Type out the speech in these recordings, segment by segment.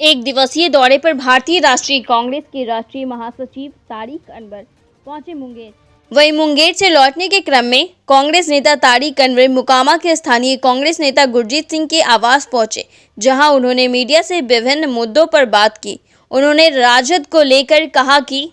एक दिवसीय दौरे पर भारतीय राष्ट्रीय कांग्रेस के राष्ट्रीय महासचिव तारिक अनवर पहुंचे मुंगेर। वहीं मुंगेर से लौटने के क्रम में कांग्रेस नेता तारिक अनवर मोकामा के स्थानीय कांग्रेस नेता गुरजीत सिंह के आवास पहुंचे, जहां उन्होंने मीडिया से विभिन्न मुद्दों पर बात की। उन्होंने राजद को लेकर कहा कि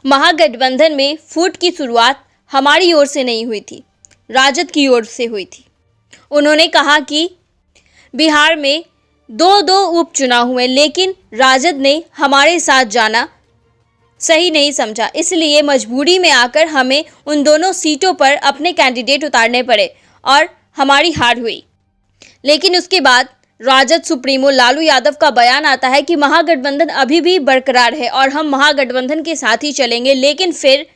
महागठबंधन में फूट की शुरुआत हमारी ओर से नहीं हुई थी, राजद की ओर से हुई थी। उन्होंने कहा कि बिहार में दो उपचुनाव हुए, लेकिन राजद ने हमारे साथ जाना सही नहीं समझा, इसलिए मजबूरी में आकर हमें उन दोनों सीटों पर अपने कैंडिडेट उतारने पड़े और हमारी हार हुई। लेकिन उसके बाद राजद सुप्रीमो लालू यादव का बयान आता है कि महागठबंधन अभी भी बरकरार है और हम महागठबंधन के साथ ही चलेंगे। लेकिन फिर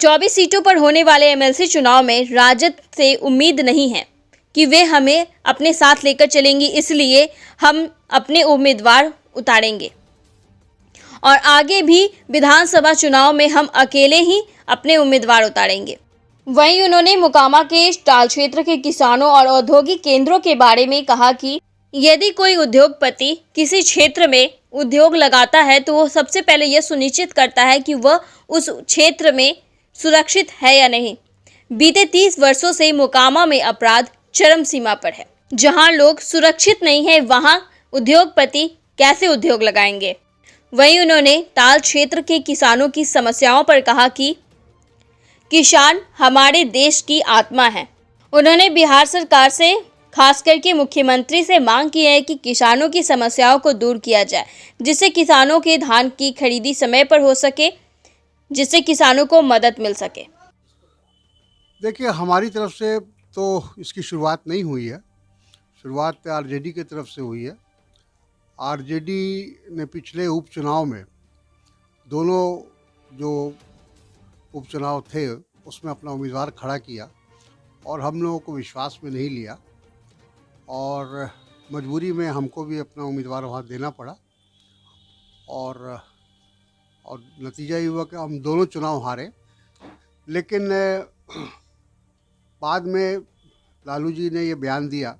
24 सीटों पर होने वाले एमएलसी चुनाव में राजद से उम्मीद नहीं है कि वे हमें अपने साथ लेकर चलेंगी, इसलिए हम अपने उम्मीदवार उतारेंगे और आगे भी विधानसभा चुनाव में हम अकेले ही अपने उम्मीदवार उतारेंगे। वहीं उन्होंने मोकामा के टाल क्षेत्र के किसानों और औद्योगिक केंद्रों के बारे में कहा कि यदि कोई उद्योगपति किसी क्षेत्र में उद्योग लगाता है तो वो सबसे पहले यह सुनिश्चित करता है कि वह उस क्षेत्र में सुरक्षित है या नहीं। बीते 30 वर्षों से मोकामा में अपराध चरम सीमा पर है। जहां लोग सुरक्षित नहीं है, वहां उद्योगपति कैसे उद्योग लगाएंगे। वहीं उन्होंने ताल क्षेत्र के किसानों की समस्याओं पर कहा कि किसान हमारे देश की आत्मा है। उन्होंने बिहार सरकार से, खास करके मुख्यमंत्री से मांग की है कि किसानों की समस्याओं को दूर किया जाए, जिससे किसानों के धान की खरीदी समय पर हो सके, जिससे किसानों को मदद मिल सके। देखिए, हमारी तरफ से तो इसकी शुरुआत नहीं हुई है। शुरुआत आरजेडी की तरफ से हुई है। आरजेडी ने पिछले उपचुनाव में दोनों जो उपचुनाव थे उसमें अपना उम्मीदवार खड़ा किया और हम लोगों को विश्वास में नहीं लिया और मजबूरी में हमको भी अपना उम्मीदवार वहाँ देना पड़ा और नतीजा ये हुआ कि हम दोनों चुनाव हारे। लेकिन बाद में लालू जी ने ये बयान दिया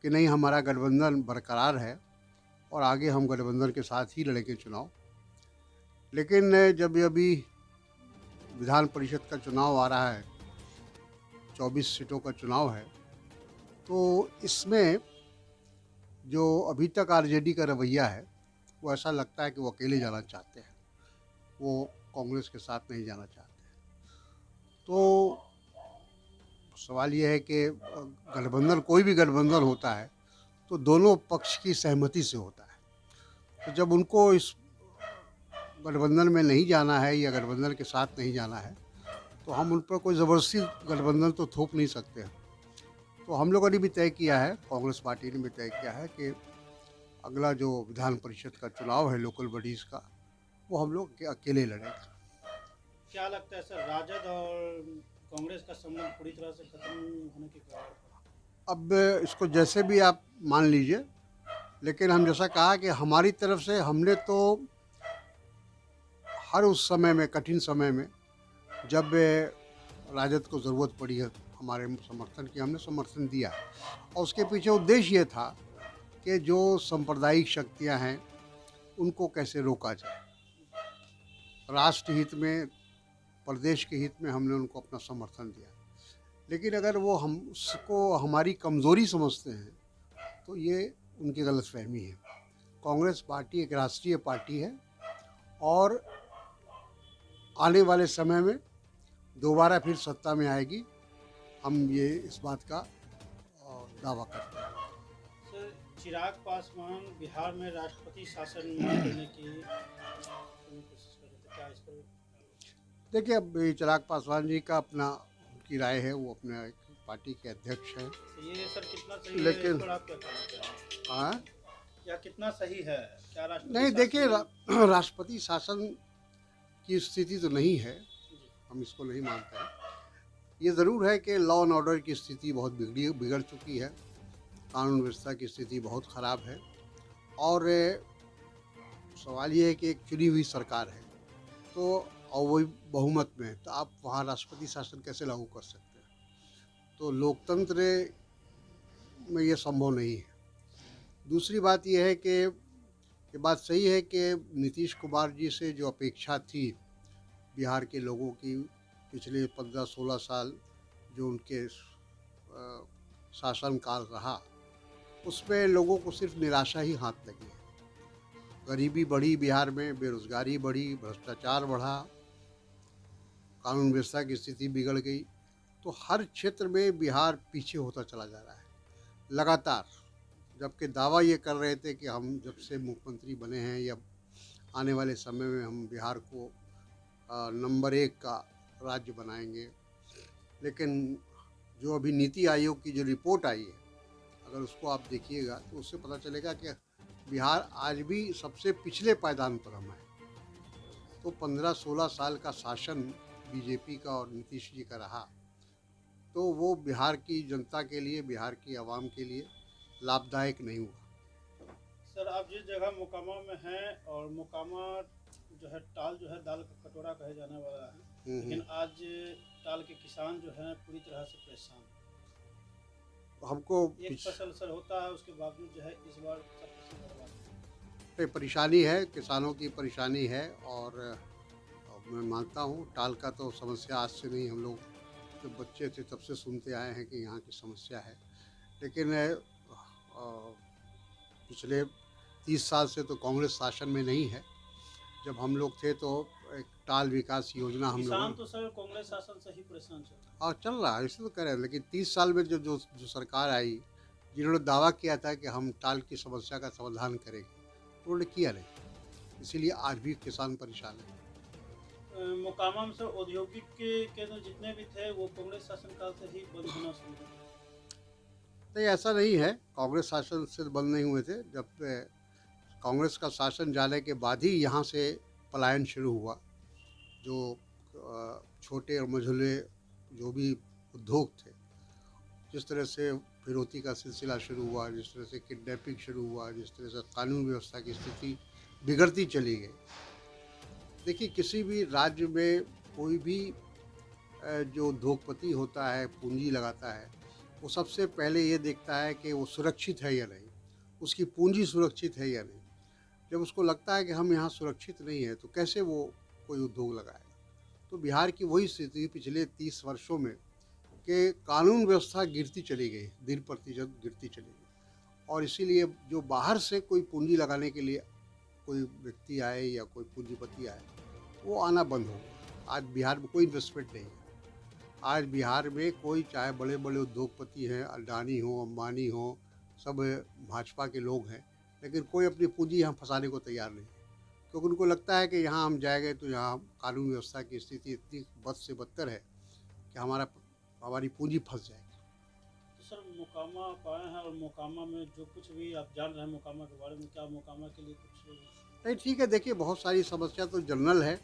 कि नहीं, हमारा गठबंधन बरकरार है और आगे हम गठबंधन के साथ ही लड़ेंगे चुनाव। लेकिन जब अभी विधान परिषद का चुनाव आ रहा है, 24 सीटों का चुनाव है, तो इसमें जो अभी तक आरजेडी का रवैया है वो ऐसा लगता है कि वो अकेले जाना चाहते हैं, वो कांग्रेस के साथ नहीं जाना चाहते। तो सवाल ये है कि गठबंधन, कोई भी गठबंधन होता है तो दोनों पक्ष की सहमति से होता है। तो जब उनको इस गठबंधन में नहीं जाना है या गठबंधन के साथ नहीं जाना है तो हम उन पर कोई ज़बरदस्ती गठबंधन तो थोप नहीं सकते हैं। तो हम लोगों ने भी तय किया है, कांग्रेस पार्टी ने भी तय किया है कि अगला जो विधान परिषद का चुनाव है लोकल बॉडीज़ का, वो हम लोग अकेले लड़ेंगे। क्या लगता है सर, राजद और कांग्रेस का संबंध पूरी तरह से खत्म होने के कारण? अब इसको जैसे भी आप मान लीजिए, लेकिन हम जैसा कहा कि हमारी तरफ से हमने तो हर उस समय में, कठिन समय में, जब राजद को ज़रूरत पड़ी है हमारे समर्थन की, हमने समर्थन दिया और उसके पीछे उद्देश्य ये था कि जो सांप्रदायिक शक्तियां हैं उनको कैसे रोका जाए। राष्ट्र हित में, प्रदेश के हित में हमने उनको अपना समर्थन दिया। लेकिन अगर वो हम उसको हमारी कमज़ोरी समझते हैं तो ये उनकी गलतफहमी है। कांग्रेस पार्टी एक राष्ट्रीय पार्टी है और आने वाले समय में दोबारा फिर सत्ता में आएगी, हम ये इस बात का दावा करते हैं। सर, चिराग पासवान बिहार में राष्ट्रपति शासन देने की कोशिश कर रहे थे, क्या इस पर? देखिए, अब चिराग पासवान जी का अपना, उनकी राय है, वो अपने पार्टी के अध्यक्ष हैं। ये सर कितना सही लेकिन है, इस पर आप क्या कहना चाहेंगे? हाँ, या कितना सही है, क्या राष्ट्रपति नहीं, देखिए, शासन? राष्ट्रपति शासन की स्थिति तो नहीं है, हम इसको नहीं मानते हैं। ये ज़रूर है कि लॉ एंड ऑर्डर की स्थिति बहुत बिगड़ चुकी है, कानून व्यवस्था की स्थिति बहुत ख़राब है और सवाल ये है कि एक चुनी हुई सरकार है तो, और वही बहुमत में, तो आप वहाँ राष्ट्रपति शासन कैसे लागू कर सकते हैं? तो लोकतंत्र में ये संभव नहीं है। दूसरी बात यह है कि ये बात सही है कि नीतीश कुमार जी से जो अपेक्षा थी बिहार के लोगों की पिछले 15-16 साल जो उनके शासनकाल रहा, उसमें लोगों को सिर्फ निराशा ही हाथ लगी है। गरीबी बढ़ी बिहार में, बेरोजगारी बढ़ी, भ्रष्टाचार बढ़ा, कानून व्यवस्था की स्थिति बिगड़ गई। तो हर क्षेत्र में बिहार पीछे होता चला जा रहा है लगातार। जबकि दावा ये कर रहे थे कि हम जब से मुख्यमंत्री बने हैं या आने वाले समय में हम बिहार को नंबर 1 का राज्य बनाएंगे। लेकिन जो अभी नीति आयोग की जो रिपोर्ट आई है, अगर उसको आप देखिएगा तो उससे पता चलेगा कि बिहार आज भी सबसे पिछले पायदान पर हम हैं। तो 15-16 साल का शासन बीजेपी का और नीतीश जी का रहा, तो वो बिहार की जनता के लिए, बिहार की आवाम के लिए लाभदायक नहीं हुआ। सर, आप जिस जगह मोकामा में हैं और मोकामा जो है टाल जो है दाल का कटोरा कहे जाने वाला है, लेकिन आज टाल के किसान जो हैं पूरी तरह से परेशान हैं। हमको एक फसल सर होता है, उसके बावजूद जो है इस बार सब फसल बर्बाद पे परेशानी है, किसानों की परेशानी है। और मैं मानता हूँ टाल का तो समस्या आज से नहीं, हम लोग जब बच्चे थे तब से सुनते आए हैं कि यहाँ की समस्या है। लेकिन पिछले 30 साल से तो कांग्रेस शासन में नहीं है। जब हम लोग थे तो एक टाल विकास योजना हम किसान लोग तो सर कांग्रेस शासन से ही परेशान चल रहा है। और चल रहा है, इसे तो करें। लेकिन 30 साल में जो सरकार आई, जिन्होंने दावा किया था कि हम टाल की समस्या का समाधान करेंगे, तो उन्होंने किया नहीं। इसीलिए आज भी किसान परेशान है। मोकामा में सर औद्योगिक के केंद्र जितने भी थे वो कांग्रेस शासनकाल से ही बंद होना शुरू हो गए। नहीं, ऐसा नहीं है। कांग्रेस शासन से बंद नहीं हुए थे। जब कांग्रेस का शासन जाने के बाद ही यहाँ से पलायन शुरू हुआ। जो छोटे और मझोले जो भी उद्योग थे, जिस तरह से फिरौती का सिलसिला शुरू हुआ, जिस तरह से किडनैपिंग शुरू हुआ, जिस तरह से कानून व्यवस्था की स्थिति बिगड़ती चली गई। देखिए, किसी भी राज्य में कोई भी जो उद्योगपति होता है, पूंजी लगाता है, वो सबसे पहले ये देखता है कि वो सुरक्षित है या नहीं, उसकी पूंजी सुरक्षित है या नहीं। जब उसको लगता है कि हम यहाँ सुरक्षित नहीं है, तो कैसे वो कोई उद्योग लगाएगा। तो बिहार की वही स्थिति पिछले 30 वर्षों में कि कानून व्यवस्था गिरती चली गई, दिन प्रतिशत गिरती चली गई। और इसीलिए जो बाहर से कोई पूंजी लगाने के लिए कोई व्यक्ति आए या कोई पूंजीपति आए, वो आना बंद हो गया। आज बिहार में कोई इन्वेस्टमेंट नहीं है। आज बिहार में कोई, चाहे बड़े बड़े उद्योगपति हैं, अडानी हो, अंबानी हो, सब भाजपा के लोग हैं, लेकिन कोई अपनी पूंजी यहाँ फंसाने को तैयार नहीं है। क्योंकि उनको लगता है कि यहाँ हम जाएंगे तो यहाँ कानून व्यवस्था की स्थिति इतनी बद से बदतर है कि हमारी पूंजी फंस जाएगी। तो सर मोकामा आप आए हैं और मोकामा में जो कुछ भी आप जान रहे हैं मोकामा के बारे में, क्या मोकामा के लिए कुछ? नहीं, ठीक है। देखिए, बहुत सारी समस्या तो जनरल है।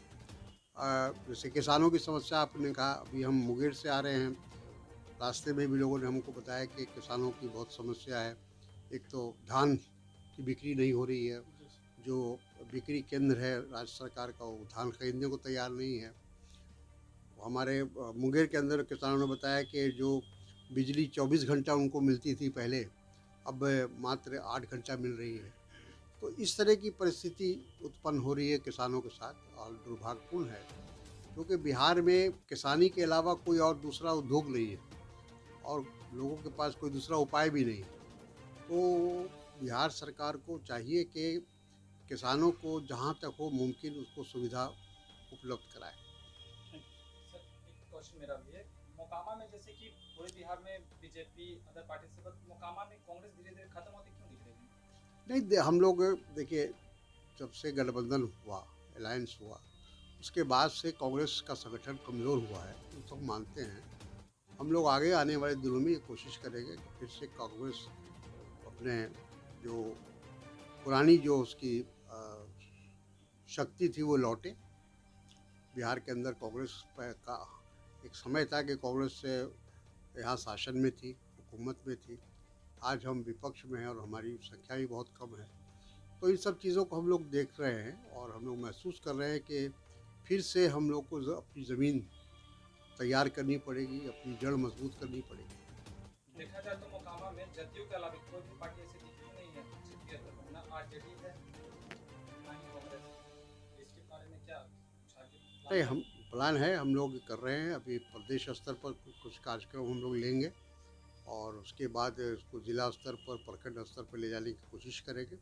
जैसे किसानों की समस्या आपने कहा, अभी हम मुंगेर से आ रहे हैं, रास्ते में भी लोगों ने हमको बताया कि किसानों की बहुत समस्या है। एक तो धान की बिक्री नहीं हो रही है। जो बिक्री केंद्र है राज्य सरकार का, वो धान खरीदने को तैयार नहीं है। हमारे मुंगेर के अंदर किसानों ने बताया कि जो बिजली 24 घंटा उनको मिलती थी पहले, अब मात्र 8 घंटा मिल रही है। तो इस तरह की परिस्थिति उत्पन्न हो रही है किसानों के साथ, और दुर्भाग्यपूर्ण है क्योंकि बिहार में किसानी के अलावा कोई और दूसरा उद्योग नहीं है और लोगों के पास कोई दूसरा उपाय भी नहीं है। तो बिहार सरकार को चाहिए कि किसानों को जहाँ तक हो मुमकिन उसको सुविधा उपलब्ध कराए। सर, एक क्वेश्चन मेरा भी है। मोकामा में जैसे कि पूरे बिहार में बीजेपी अदर पार्टी से, बट मोकामा में कांग्रेस धीरे धीरे खत्म होती क्यों दिख रही है? नहीं, हम लोग देखिए, जब से गठबंधन हुआ, अलायंस हुआ, उसके बाद से कांग्रेस का संगठन कमज़ोर हुआ है, तो सब मानते हैं। हम लोग आगे आने वाले दिनों में ये कोशिश करेंगे कि फिर से कांग्रेस अपने जो पुरानी जो उसकी शक्ति थी वो लौटे। बिहार के अंदर कांग्रेस का एक समय था कि कांग्रेस से यहाँ शासन में थी, हुकूमत में थी। आज हम विपक्ष में हैं और हमारी संख्या भी बहुत कम है। तो इन सब चीज़ों को हम लोग देख रहे हैं और हम लोग महसूस कर रहे हैं कि फिर से हम लोग को अपनी ज़मीन तैयार करनी पड़ेगी, अपनी जड़ मजबूत करनी पड़ेगी। देखा जाए तो मोकामा में जदयू के अलावा कोई भी पार्टी ऐसी दिखती नहीं है। आरजेडी है ना ही कांग्रेस, इसके बारे में क्या कुछ आगे नहीं, प्लान हम प्लान है, हम लोग कर रहे हैं। अभी प्रदेश स्तर पर कुछ कार्यक्रम हम लोग लेंगे और उसके बाद उसको जिला स्तर पर, प्रखंड स्तर पर ले जाने की कोशिश करेंगे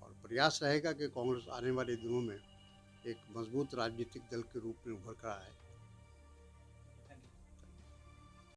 और प्रयास रहेगा कि कांग्रेस आने वाले दिनों में एक मजबूत राजनीतिक दल के रूप में उभर कर आए।